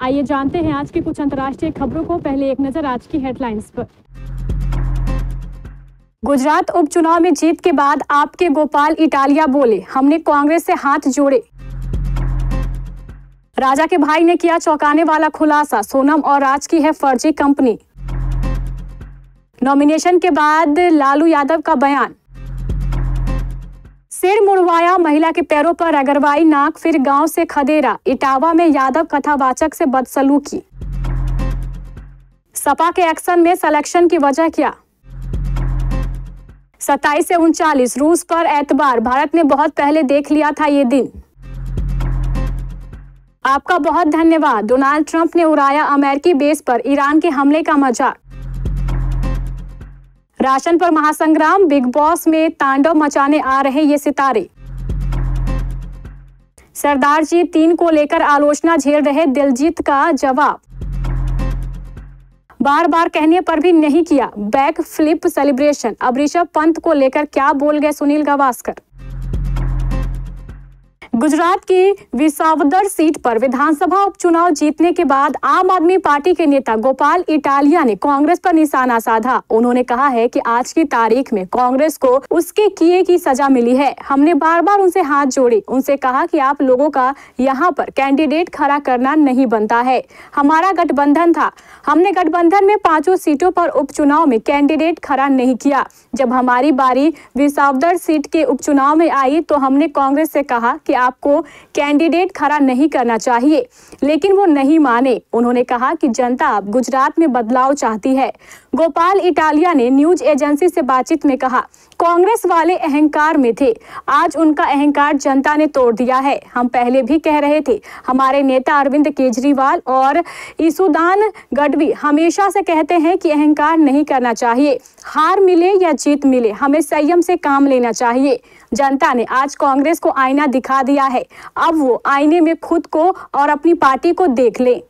आइए जानते हैं आज की कुछ अंतर्राष्ट्रीय खबरों को। पहले एक नजर आज की हेडलाइंस पर। गुजरात उपचुनाव में जीत के बाद आपके गोपाल इटालिया बोले, हमने कांग्रेस से हाथ जोड़े। राजा के भाई ने किया चौंकाने वाला खुलासा, सोनम और राज की है फर्जी कंपनी। नॉमिनेशन के बाद लालू यादव का बयान, सिर मुड़वाया, महिला के पैरों पर रगड़वाई नाक, फिर गांव से खदेरा। इटावा में यादव कथावाचक से बदसलूकी। सपा के एक्शन में सिलेक्शन की वजह क्या? 27 से 39 रूस पर एतबार, भारत ने बहुत पहले देख लिया था ये दिन। आपका बहुत धन्यवाद, डोनाल्ड ट्रंप ने उड़ाया अमेरिकी बेस पर ईरान के हमले का मजाक। राशन पर महासंग्राम, बिग बॉस में तांडव मचाने आ रहे ये सितारे। सरदार जी 3 को लेकर आलोचना झेल रहे, दिलजीत का जवाब। बार बार कहने पर भी नहीं किया बैक फ्लिप सेलिब्रेशन, अब ऋषभ पंत को लेकर क्या बोल गए सुनील गावस्कर। गुजरात की विसावदर सीट पर विधानसभा उपचुनाव जीतने के बाद आम आदमी पार्टी के नेता गोपाल इटालिया ने कांग्रेस पर निशाना साधा। उन्होंने कहा है कि आज की तारीख में कांग्रेस को उसके किए की सजा मिली है। हमने बार बार उनसे हाथ जोड़े, उनसे कहा कि आप लोगों का यहाँ पर कैंडिडेट खड़ा करना नहीं बनता है। हमारा गठबंधन था, हमने गठबंधन में 5 सीटों पर उपचुनाव में कैंडिडेट खड़ा नहीं किया। जब हमारी बारी विसावदर सीट के उपचुनाव में आई तो हमने कांग्रेस से कहा कि आपको कैंडिडेट खड़ा नहीं करना चाहिए, लेकिन वो नहीं माने। उन्होंने कहा कि जनता अब गुजरात में बदलाव चाहती है। गोपाल इटालिया ने न्यूज एजेंसी से बातचीत में कहा, कांग्रेस वाले अहंकार में थे, आज उनका अहंकार जनता ने तोड़ दिया है। हम पहले भी कह रहे थे, हमारे नेता अरविंद केजरीवाल और ईसुदान गढ़वी हमेशा से कहते हैं कि अहंकार नहीं करना चाहिए, हार मिले या जीत मिले हमें संयम से काम लेना चाहिए। जनता ने आज कांग्रेस को आईना दिखा दिया है, अब वो आईने में खुद को और अपनी पार्टी को देख लें।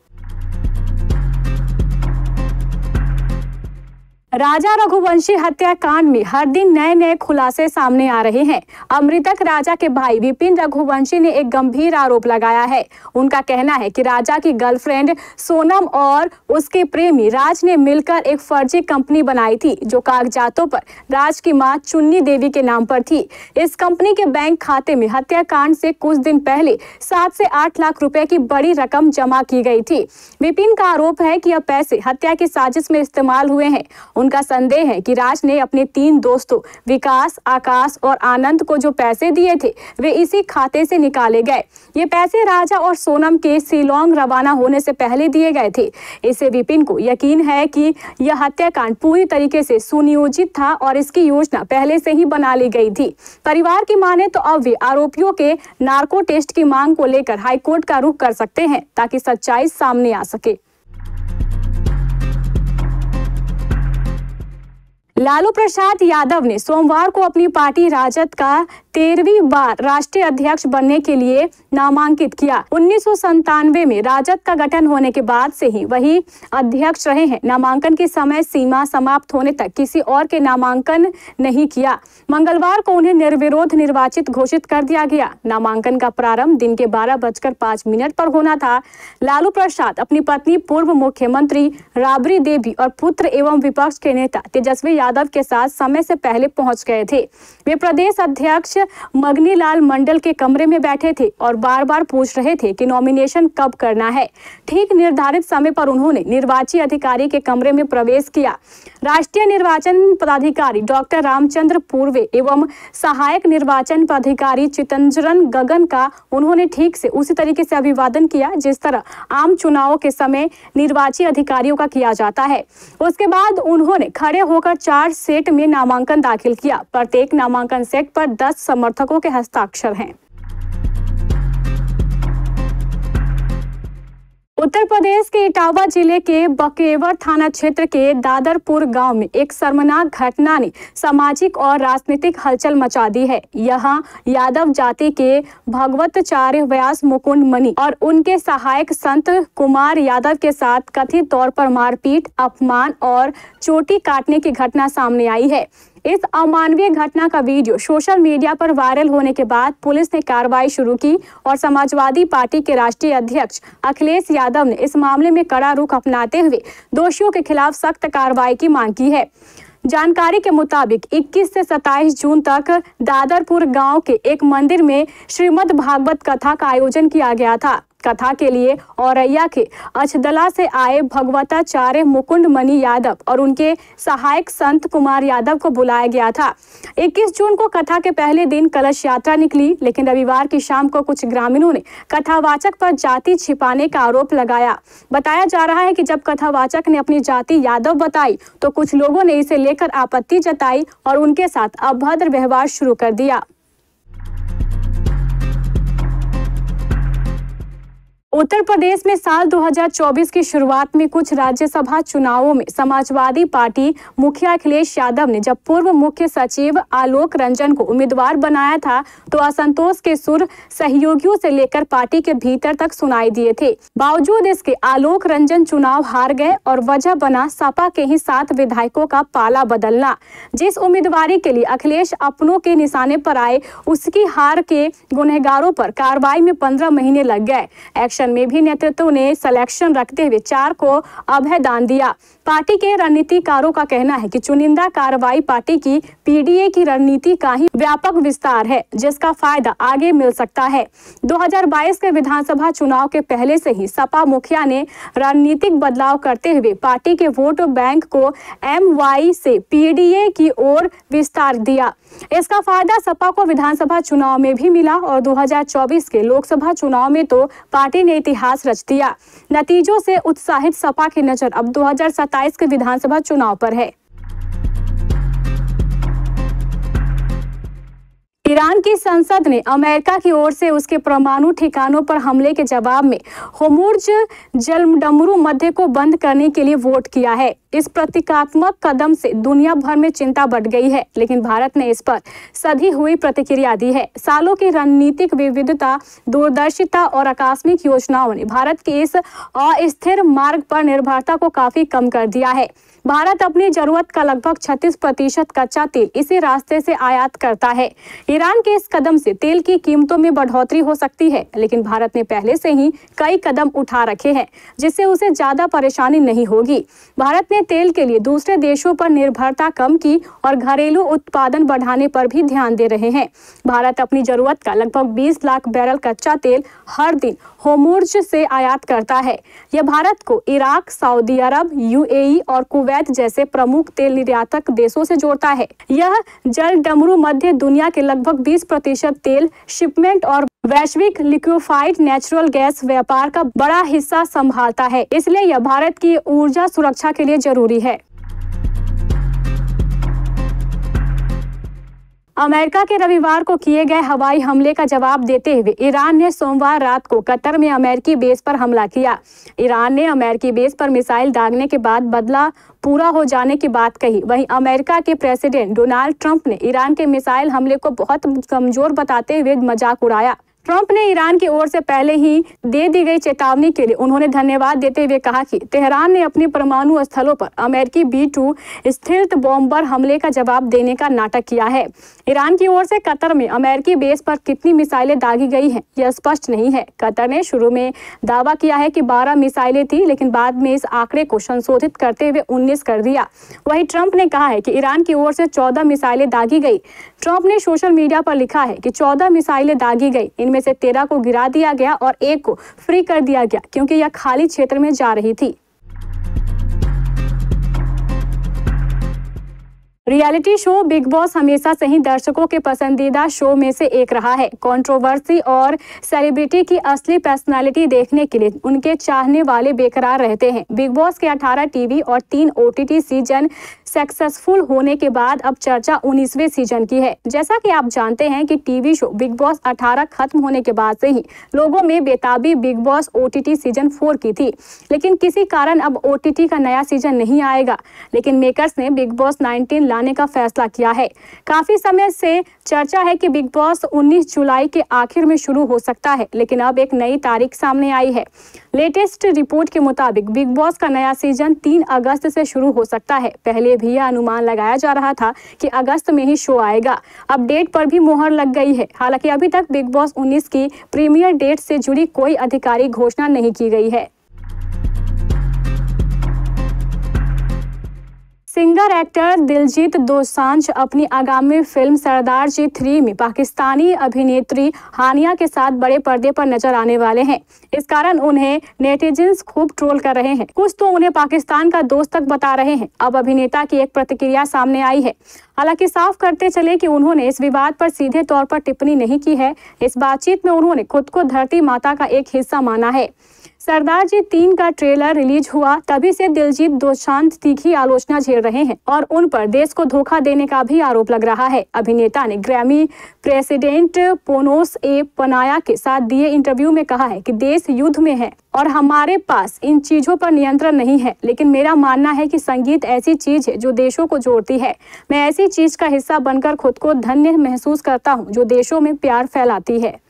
राजा रघुवंशी हत्याकांड में हर दिन नए नए खुलासे सामने आ रहे हैं। मृतक राजा के भाई विपिन रघुवंशी ने एक गंभीर आरोप लगाया है। उनका कहना है कि राजा की गर्लफ्रेंड सोनम और उसके प्रेमी राज ने मिलकर एक फर्जी कंपनी बनाई थी, जो कागजातों पर राज की मां चुन्नी देवी के नाम पर थी। इस कंपनी के बैंक खाते में हत्याकांड से कुछ दिन पहले 7 से 8 लाख रुपए की बड़ी रकम जमा की गई थी। विपिन का आरोप है कि यह पैसे हत्या की साजिश में इस्तेमाल हुए हैं। उनका संदेह है कि राज ने अपने 3 दोस्तों विकास, आकाश और आनंद को जो पैसे दिए थे वे इसी खाते से निकाले गए। ये पैसे राजा और सोनम के शिलांग रवाना होने से पहले दिए गए थे। इससे विपिन को यकीन है कि यह हत्याकांड पूरी तरीके से सुनियोजित था और इसकी योजना पहले से ही बना ली गई थी। परिवार की माने तो अब वे आरोपियों के नार्को टेस्ट की मांग को लेकर हाईकोर्ट का रुख कर सकते हैं, ताकि सच्चाई सामने आ सके। लालू प्रसाद यादव ने सोमवार को अपनी पार्टी राजद का 13वीं बार राष्ट्रीय अध्यक्ष बनने के लिए नामांकित किया। 1997 में राजद का गठन होने के बाद से ही वही अध्यक्ष रहे हैं। नामांकन की समय सीमा समाप्त होने तक किसी और के नामांकन नहीं किया। मंगलवार को उन्हें निर्विरोध निर्वाचित घोषित कर दिया गया। नामांकन का प्रारंभ दिन के 12:05 पर होना था। लालू प्रसाद अपनी पत्नी पूर्व मुख्यमंत्री राबड़ी देवी और पुत्र एवं विपक्ष के नेता तेजस्वी यादव के साथ समय से पहले पहुंच गए थे। वे प्रदेश अध्यक्ष मगनीलाल मंडल के कमरे में बैठे थे और बार बार पूछ रहे थे कि नॉमिनेशन कब करना है। ठीक निर्धारित समय पर उन्होंने निर्वाची अधिकारी के कमरे में प्रवेश किया। राष्ट्रीय निर्वाचन पदाधिकारी डॉक्टर रामचंद्र पूर्वे एवं सहायक निर्वाचन पदाधिकारी चितंजन गगन का उन्होंने ठीक से उसी तरीके से अभिवादन किया जिस तरह आम चुनावों के समय निर्वाची अधिकारियों का किया जाता है। उसके बाद उन्होंने खड़े होकर 4 सेट में नामांकन दाखिल किया। प्रत्येक नामांकन सेट पर 10 समर्थकों के हस्ताक्षर हैं। उत्तर प्रदेश के इटावा जिले के बकेवर थाना क्षेत्र के दादरपुर गांव में एक शर्मनाक घटना ने सामाजिक और राजनीतिक हलचल मचा दी है। यहां यादव जाति के भगवताचार्य व्यास मुकुंद मणि और उनके सहायक संत कुमार यादव के साथ कथित तौर पर मारपीट, अपमान और चोटी काटने की घटना सामने आई है। इस अमानवीय घटना का वीडियो सोशल मीडिया पर वायरल होने के बाद पुलिस ने कार्रवाई शुरू की और समाजवादी पार्टी के राष्ट्रीय अध्यक्ष अखिलेश यादव ने इस मामले में कड़ा रुख अपनाते हुए दोषियों के खिलाफ सख्त कार्रवाई की मांग की है। जानकारी के मुताबिक 21 से 27 जून तक दादरपुर गांव के एक मंदिर में श्रीमद् भागवत कथा का आयोजन किया गया था। कथा के लिए औरैया के अछदला से आए भगवताचार्य मुकुंद मणि यादव और उनके सहायक संत कुमार यादव को बुलाया गया था। 21 जून को कथा के पहले दिन कलश यात्रा निकली, लेकिन रविवार की शाम को कुछ ग्रामीणों ने कथावाचक पर जाति छिपाने का आरोप लगाया। बताया जा रहा है कि जब कथावाचक ने अपनी जाति यादव बताई तो कुछ लोगों ने इसे लेकर आपत्ति जताई और उनके साथ अभद्र व्यवहार शुरू कर दिया। उत्तर प्रदेश में साल 2024 की शुरुआत में कुछ राज्यसभा चुनावों में समाजवादी पार्टी मुखिया अखिलेश यादव ने जब पूर्व मुख्य सचिव आलोक रंजन को उम्मीदवार बनाया था तो असंतोष के सुर सहयोगियों से लेकर पार्टी के भीतर तक सुनाई दिए थे। बावजूद इसके आलोक रंजन चुनाव हार गए और वजह बना सपा के ही 7 विधायकों का पाला बदलना। जिस उम्मीदवारी के लिए अखिलेश अपनों के निशाने पर आए उसकी हार के गुनहगारों पर कार्रवाई में 15 महीने लग गए। एक्शन में भी नेतृत्व ने सिलेक्शन रखते हुए 4 को अभय दान दिया। पार्टी के रणनीतिकारों का कहना है कि चुनिंदा कार्रवाई पार्टी की पीडीए की रणनीति का ही व्यापक विस्तार है, जिसका फायदा आगे मिल सकता है। 2022 के विधानसभा चुनाव के पहले से ही सपा मुखिया ने रणनीतिक बदलाव करते हुए पार्टी के वोट बैंक को एमवाई से पीडीए की ओर विस्तार दिया। इसका फायदा सपा को विधानसभा चुनाव में भी मिला और 2024 के लोकसभा चुनाव में तो पार्टी ने इतिहास रच दिया। नतीजों से उत्साहित सपा की नजर अब 2027 के विधानसभा चुनाव पर है। ईरान की संसद ने अमेरिका की ओर से उसके परमाणु ठिकानों पर हमले के जवाब में होर्मुज़ जलडमरू मध्य को बंद करने के लिए वोट किया है। इस प्रतीकात्मक कदम से दुनिया भर में चिंता बढ़ गई है, लेकिन भारत ने इस पर सधी हुई प्रतिक्रिया दी है। सालों की रणनीतिक विविधता, दूरदर्शिता और आकस्मिक योजनाओं ने भारत के इस अस्थिर मार्ग पर निर्भरता को काफी कम कर दिया है। भारत अपनी जरूरत का लगभग 36% कच्चा तेल इसी रास्ते से आयात करता है। ईरान के इस कदम से तेल की कीमतों में बढ़ोतरी हो सकती है, लेकिन भारत ने पहले से ही कई कदम उठा रखे हैं जिससे उसे ज्यादा परेशानी नहीं होगी। भारत ने तेल के लिए दूसरे देशों पर निर्भरता कम की और घरेलू उत्पादन बढ़ाने पर भी ध्यान दे रहे हैं। भारत अपनी जरूरत का लगभग 20 लाख बैरल कच्चा तेल हर दिन होर्मुज़ से आयात करता है। यह भारत को इराक, सऊदी अरब, यूएई और कुवैत जैसे प्रमुख तेल निर्यातक देशों से जोड़ता है। यह जलडमरू मध्य दुनिया के लगभग 20% तेल शिपमेंट और वैश्विक लिक्विफाइड नेचुरल गैस व्यापार का बड़ा हिस्सा संभालता है, इसलिए यह भारत की ऊर्जा सुरक्षा के लिए जरूरी है। अमेरिका के रविवार को किए गए हवाई हमले का जवाब देते हुए ईरान ने सोमवार रात को कतर में अमेरिकी बेस पर हमला किया। ईरान ने अमेरिकी बेस पर मिसाइल दागने के बाद बदला पूरा हो जाने की बात कही। वहीं अमेरिका के प्रेसिडेंट डोनाल्ड ट्रंप ने ईरान के मिसाइल हमले को बहुत कमजोर बताते हुए मजाक उड़ाया। ट्रंप ने ईरान की ओर से पहले ही दे दी गई चेतावनी के लिए उन्होंने धन्यवाद देते हुए कहा कि तेहरान ने अपने परमाणु स्थलों पर अमेरिकी B-2 स्थिल्थ बॉम्बर हमले का जवाब देने का नाटक किया है। ईरान की ओर से कतर में अमेरिकी बेस पर कितनी मिसाइलें दागी गई हैं, यह स्पष्ट नहीं है। कतर ने शुरू में दावा किया है कि 12 मिसाइलें थी, लेकिन बाद में इस आंकड़े को संशोधित करते हुए 19 कर दिया। वहीं ट्रंप ने कहा है कि ईरान की ओर से 14 मिसाइलें दागी गई। ट्रंप ने सोशल मीडिया पर लिखा है कि 14 मिसाइलें दागी गई, इनमें से 13 को गिरा दिया गया और 1 को फ्री कर दिया गया क्योंकि यह खाली क्षेत्र में जा रही थी। रियलिटी शो बिग बॉस हमेशा से ही दर्शकों के पसंदीदा शो में से एक रहा है। कंट्रोवर्सी और सेलिब्रिटी की असली पर्सनालिटी देखने के लिए उनके चाहने वाले बेकरार रहते हैं। बिग बॉस के 18 टीवी और 3 OTT सीजन सक्सेसफुल होने के बाद अब चर्चा 19वें सीजन की है। जैसा कि आप जानते हैं कि टीवी शो बिग बॉस 18 खत्म होने के बाद से ही लोगों में बेताबी बिग बॉस OTT सीजन 4 की थी, लेकिन किसी कारण अब OTT का नया सीजन नहीं आएगा। लेकिन मेकर्स ने बिग बॉस 19 लाने का फैसला किया है। काफी समय से चर्चा है कि बिग बॉस 19 जुलाई के आखिर में शुरू हो सकता है, लेकिन अब एक नई तारीख सामने आई है। लेटेस्ट रिपोर्ट के मुताबिक बिग बॉस का नया सीजन 3 अगस्त से शुरू हो सकता है। पहले तभी यह अनुमान लगाया जा रहा था कि अगस्त में ही शो आएगा। अब डेट पर भी मोहर लग गई है। हालांकि अभी तक बिग बॉस 19 की प्रीमियर डेट से जुड़ी कोई आधिकारिक घोषणा नहीं की गई है। सिंगर एक्टर दिलजीत दोसांझ अपनी आगामी फिल्म सरदार जी 3 में पाकिस्तानी अभिनेत्री हानिया के साथ बड़े पर्दे पर नजर आने वाले हैं। इस कारण उन्हें नेटिजन्स खूब ट्रोल कर रहे हैं। कुछ तो उन्हें पाकिस्तान का दोस्त तक बता रहे हैं। अब अभिनेता की एक प्रतिक्रिया सामने आई है। हालांकि साफ करते चले कि उन्होंने इस विवाद पर सीधे तौर पर टिप्पणी नहीं की है। इस बातचीत में उन्होंने खुद को धरती माता का एक हिस्सा माना है। सरदार जी 3 का ट्रेलर रिलीज हुआ तभी से दिलजीत दोसांझ तीखी आलोचना झेल रहे हैं और उन पर देश को धोखा देने का भी आरोप लग रहा है। अभिनेता ने ग्रैमी प्रेसिडेंट पोनोस ए पनाया के साथ दिए इंटरव्यू में कहा है कि देश युद्ध में है और हमारे पास इन चीजों पर नियंत्रण नहीं है, लेकिन मेरा मानना है कि संगीत ऐसी चीज है जो देशों को जोड़ती है। मैं ऐसी चीज का हिस्सा बनकर खुद को धन्य महसूस करता हूँ जो देशों में प्यार फैलाती है।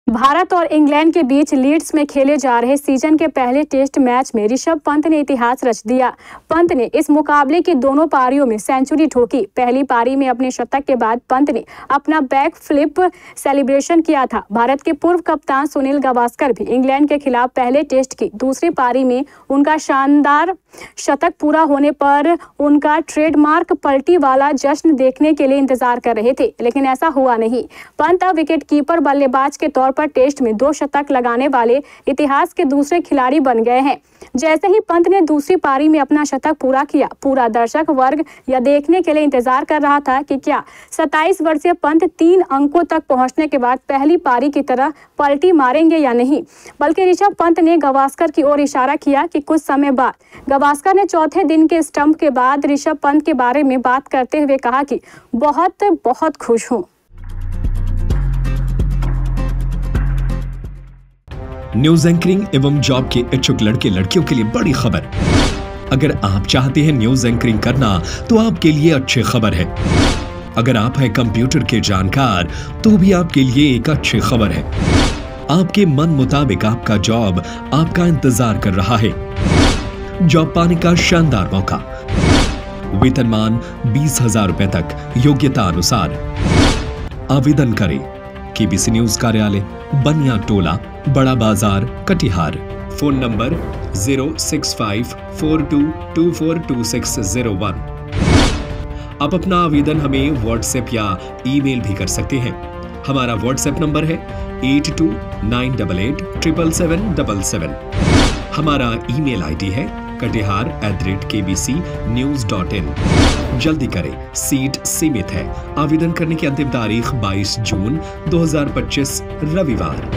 भारत और इंग्लैंड के बीच लीड्स में खेले जा रहे सीजन के पहले टेस्ट मैच में ऋषभ पंत ने इतिहास रच दिया। पंत ने इस मुकाबले की दोनों पारियों में सेंचुरी ठोकी। पहली पारी में अपने शतक के बाद पंत ने अपना बैक फ्लिप सेलिब्रेशन किया था। भारत के पूर्व कप्तान सुनील गावस्कर भी इंग्लैंड के खिलाफ पहले टेस्ट की दूसरी पारी में उनका शानदार शतक पूरा होने पर उनका ट्रेडमार्क पलटी वाला जश्न देखने के लिए इंतजार कर रहे थे, लेकिन ऐसा हुआ नहीं। पंत अब विकेटकीपर बल्लेबाज के तौर पर टेस्ट में 2 शतक लगाने वाले इतिहास के दूसरे खिलाड़ी बन गए हैं। जैसे ही पंत ने दूसरी पारी में अपना शतक पूरा किया, पूरा दर्शक वर्ग यह देखने के लिए इंतजार कर रहा था कि क्या 27 वर्षीय पंत 3 अंकों तक पहुंचने के बाद पहली पारी की तरह पलटी मारेंगे या नहीं। बल्कि ऋषभ पंत ने गावस्कर की ओर इशारा किया कि कुछ समय बाद गावस्कर ने चौथे दिन के स्टंप के बाद ऋषभ पंत के बारे में बात करते हुए कहा कि बहुत खुश हूं। न्यूज एंकरिंग एवं जॉब के इच्छुक लड़के लड़कियों के लिए बड़ी खबर। अगर आप चाहते हैं न्यूज एंकरिंग करना तो आपके लिए अच्छी खबर है। अगर आप हैं कंप्यूटर के जानकार तो भी आपके लिए एक अच्छी खबर है। आपके मन मुताबिक आपका जॉब आपका इंतजार कर रहा है। जॉब पाने का शानदार मौका, वेतनमान 20,000 रुपए तक, योग्यता अनुसार। आवेदन करें केबीसी न्यूज कार्यालय, बनिया टोला, बड़ा बाजार, कटिहार। Phone number 06542242601। आप अपना आवेदन हमें व्हाट्सएप या ईमेल भी कर सकते हैं। हमारा व्हाट्सएप नंबर है 8298877777। हमारा ईमेल आईडी है katihar@kbcnews.in। जल्दी करें, सीट सीमित है। आवेदन करने की अंतिम तारीख 22 जून 2025 रविवार।